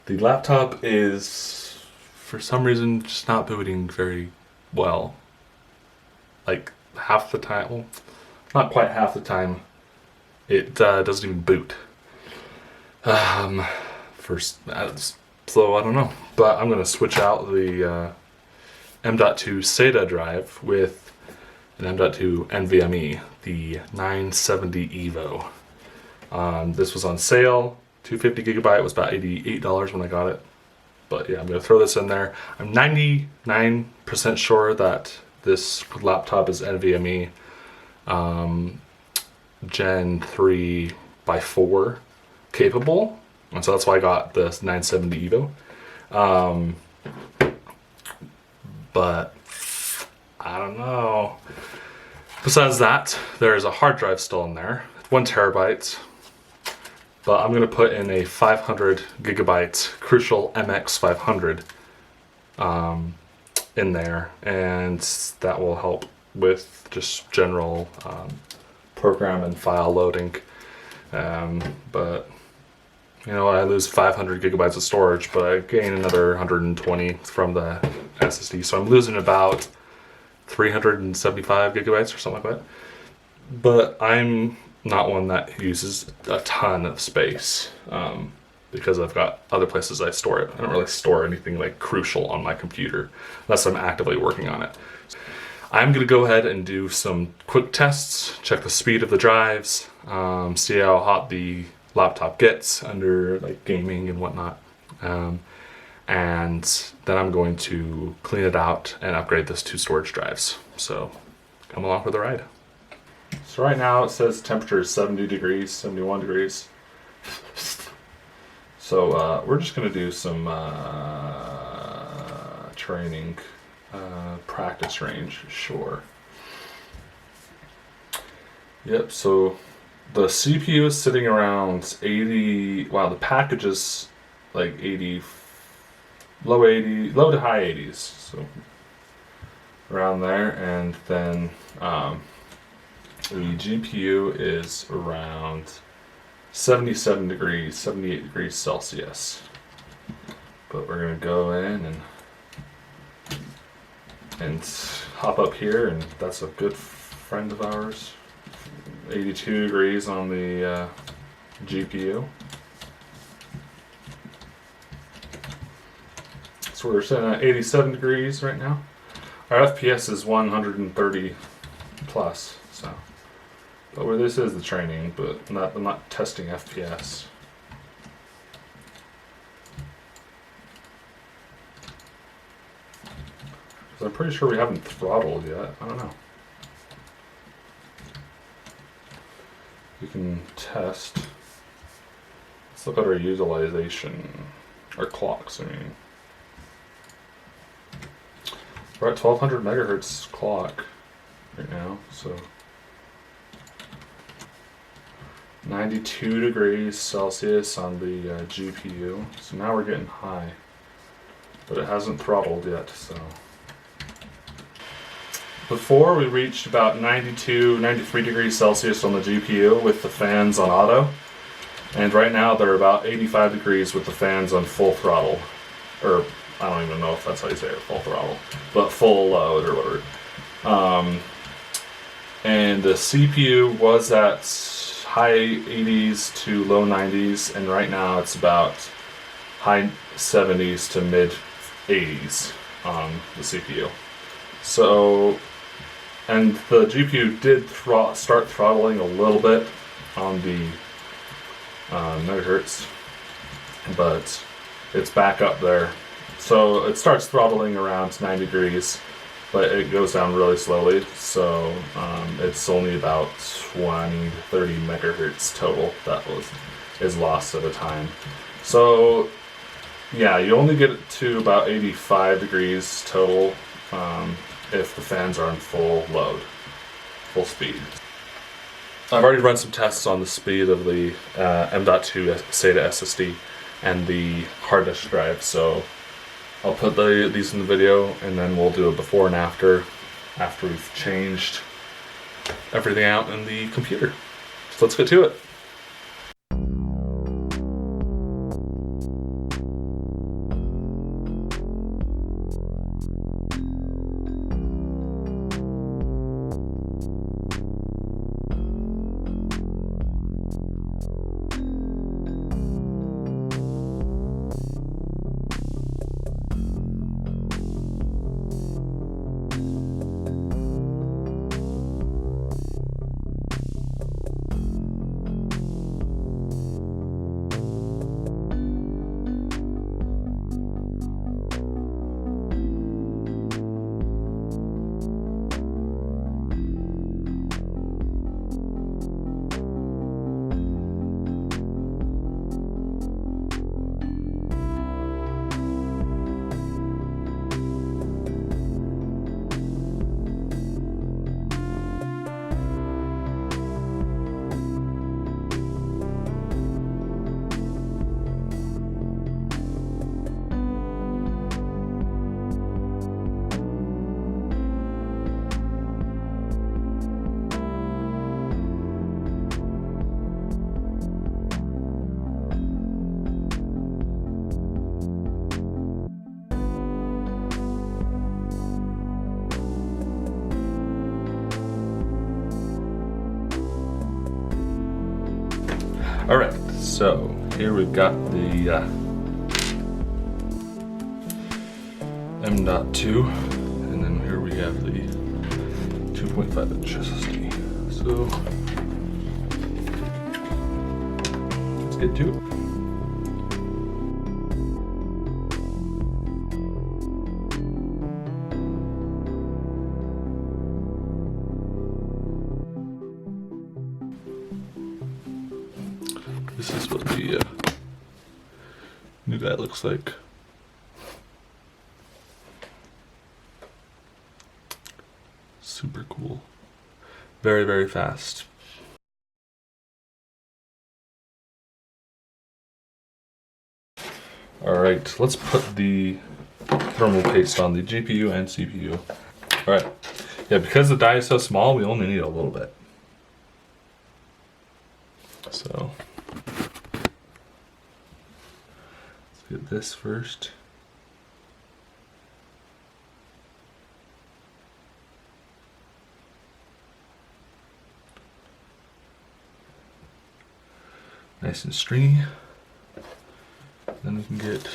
The laptop is, for some reason, just not booting very well. Like half the time, well, not quite half the time, it doesn't even boot. First, so I don't know, but I'm gonna switch out the M.2 SATA drive with an M.2 NVMe, the 970 Evo. This was on sale. 250 gigabyte was about $88 when I got it. But yeah, I'm gonna throw this in there. I'm 99% sure that this laptop is NVMe Gen 3 by 4 capable, and so that's why I got this 970 Evo. But I don't know. Besides that, there's a hard drive still in there, 1 terabyte. But I'm gonna put in a 500 gigabyte Crucial MX 500 in there, and that will help with just general program and file loading. But you know, I lose 500 gigabytes of storage, but I gain another 120 from the SSD, so I'm losing about 375 gigabytes or something like that. But I'm not one that uses a ton of space because I've got other places I store it. I don't really store anything like crucial on my computer unless I'm actively working on it. I'm going to go ahead and do some quick tests, check the speed of the drives, see how hot the laptop gets under like gaming and whatnot. And then I'm going to clean it out and upgrade this to storage drives. So come along for the ride. So right now it says temperature is 70 degrees, 71 degrees. So we're just going to do some training, practice range, sure. Yep, so the CPU is sitting around 80, wow, the package is like 80, low to high 80s, so around there. And then the GPU is around 77 degrees, 78 degrees Celsius. But we're gonna go in and hop up here, and that's a good friend of ours. 82 degrees on the GPU. So we're sitting at 87 degrees right now. Our FPS is 130 plus, so. But where this is the training, but I'm not testing FPS. Because I'm pretty sure we haven't throttled yet. I don't know. We can test. Let's look at our utilization, our clocks, I mean. We're at 1200 megahertz clock right now, so 92 degrees Celsius on the GPU. So now we're getting high, but it hasn't throttled yet, so. Before we reached about 92, 93 degrees Celsius on the GPU with the fans on auto. And right now they're about 85 degrees with the fans on full throttle. Or, I don't even know if that's how you say it, full throttle. But full load or whatever. And the CPU was at high 80s to low 90s. And right now it's about high 70s to mid 80s on the CPU. So, and the GPU did start throttling a little bit on the megahertz, but it's back up there. So it starts throttling around 9 degrees, but it goes down really slowly. So it's only about 20 to 30 megahertz total that is lost at a time. So yeah, you only get it to about 85 degrees total if the fans are on full load, full speed. I've already run some tests on the speed of the M.2 SATA SSD and the hard disk drive, so I'll put these in the video, and then we'll do a before and after we've changed everything out in the computer. So let's get to it. All right, so here we've got the M.2, and then here we have the 2.5-inch SSD. So let's get to it. This is what the new guy looks like. Super cool. Very, very fast. Alright, let's put the thermal paste on the GPU and CPU. Alright, yeah, because the die is so small, we only need a little bit. So, let's get this first. Nice and stringy. Then we can get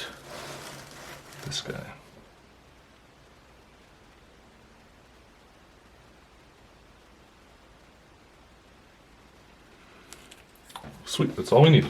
this guy. Sweet, that's all we need.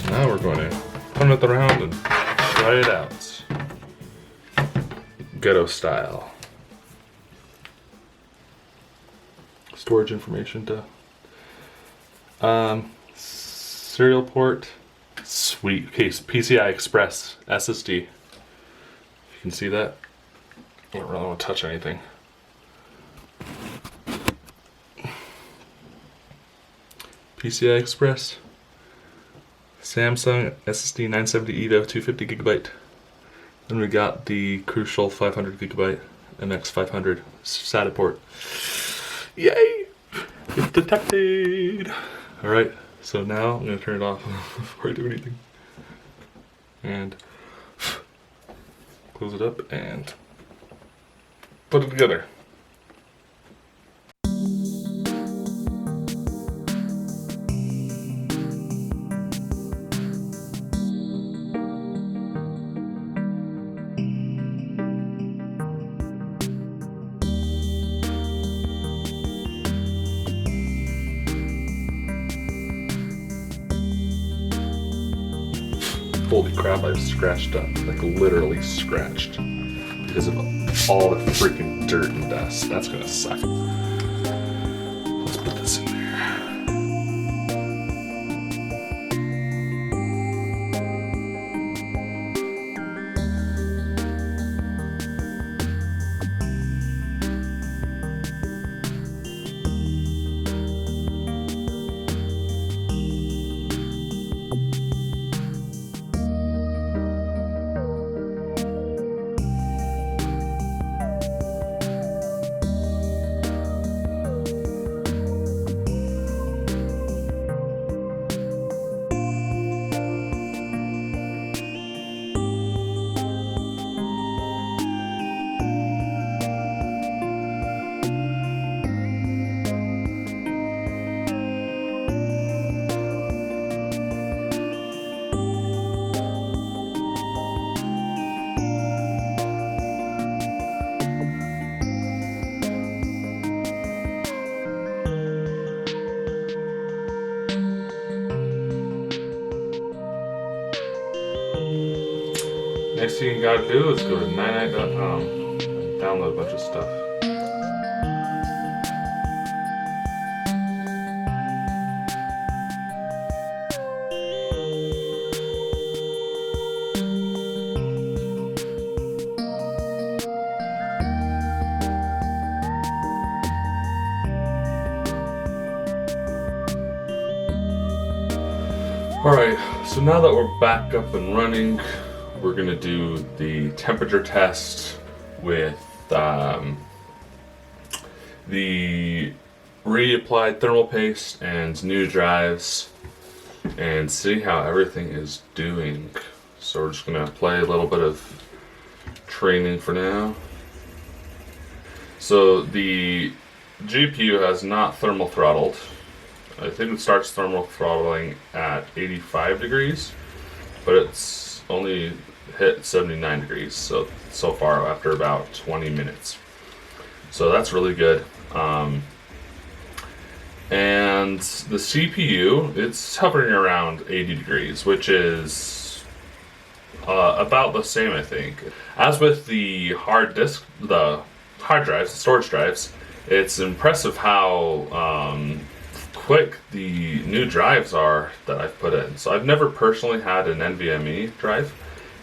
Now we're going to turn it around and try it out. Ghetto style. Storage information to serial port. Sweet. Okay, PCI Express SSD. You can see that. I don't really want to touch anything. PCI Express. Samsung SSD 970 EVO 250 gigabyte. Then we got the crucial 500 gigabyte MX500 SATA port. Yay! It's detected! Alright, so now I'm going to turn it off before I do anything. And close it up and put it together. Holy crap, I've scratched up. Like literally scratched. Because of all the freaking dirt and dust. That's gonna suck. Let's put this in there. Next thing you gotta do is go to 99.com and download a bunch of stuff. Alright, so now that we're back up and running, we're gonna do the temperature test with the reapplied thermal paste and new drives and see how everything is doing. So we're just gonna play a little bit of training for now. So the GPU has not thermal throttled. I think it starts thermal throttling at 85 degrees, but it's only hit 79 degrees so far after about 20 minutes. So that's really good. And the CPU, it's hovering around 80 degrees, which is about the same, I think. As with the hard drives, the storage drives, it's impressive how quick the new drives are that I've put in. So I've never personally had an NVMe drive,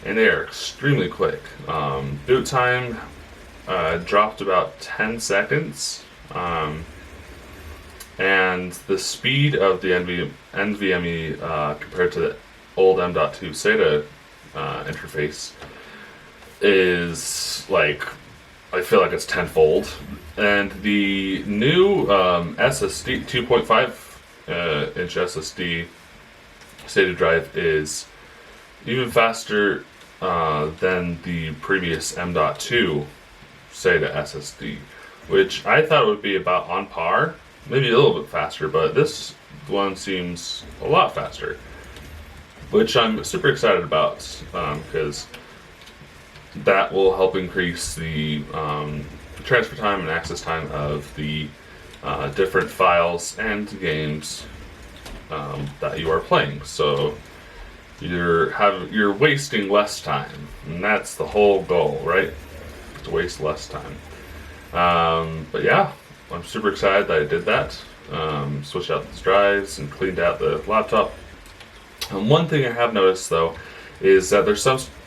and they are extremely quick. Boot time dropped about 10 seconds, and the speed of the NVMe compared to the old M.2 SATA interface is like, I feel like it's tenfold. And the new SSD, 2.5 inch SSD SATA drive is even faster than the previous M.2 SATA SSD, which I thought would be about on par, maybe a little bit faster, but this one seems a lot faster, which I'm super excited about because that will help increase the transfer time and access time of the different files and games that you are playing. So you're wasting less time, and that's the whole goal, right? To waste less time. But yeah, I'm super excited that I did that. Switched out these drives and cleaned out the laptop. One thing I have noticed though is that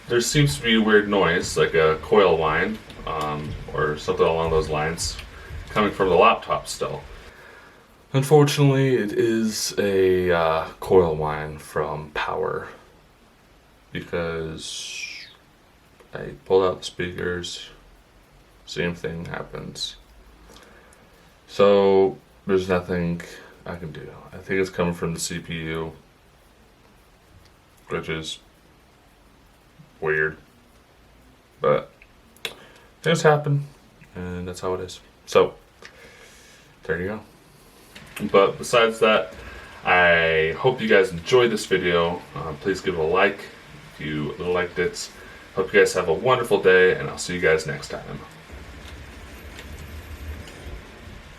there seems to be a weird noise, like a coil whine, or something along those lines, coming from the laptop still. Unfortunately, it is a coil whine from power, because I pulled out the speakers, same thing happens. So there's nothing I can do. I think it's coming from the CPU, which is weird, but things happen, and that's how it is. So there you go. But besides that, I hope you guys enjoyed this video. Please give it a like if you liked it. Hope you guys have a wonderful day, and I'll see you guys next time.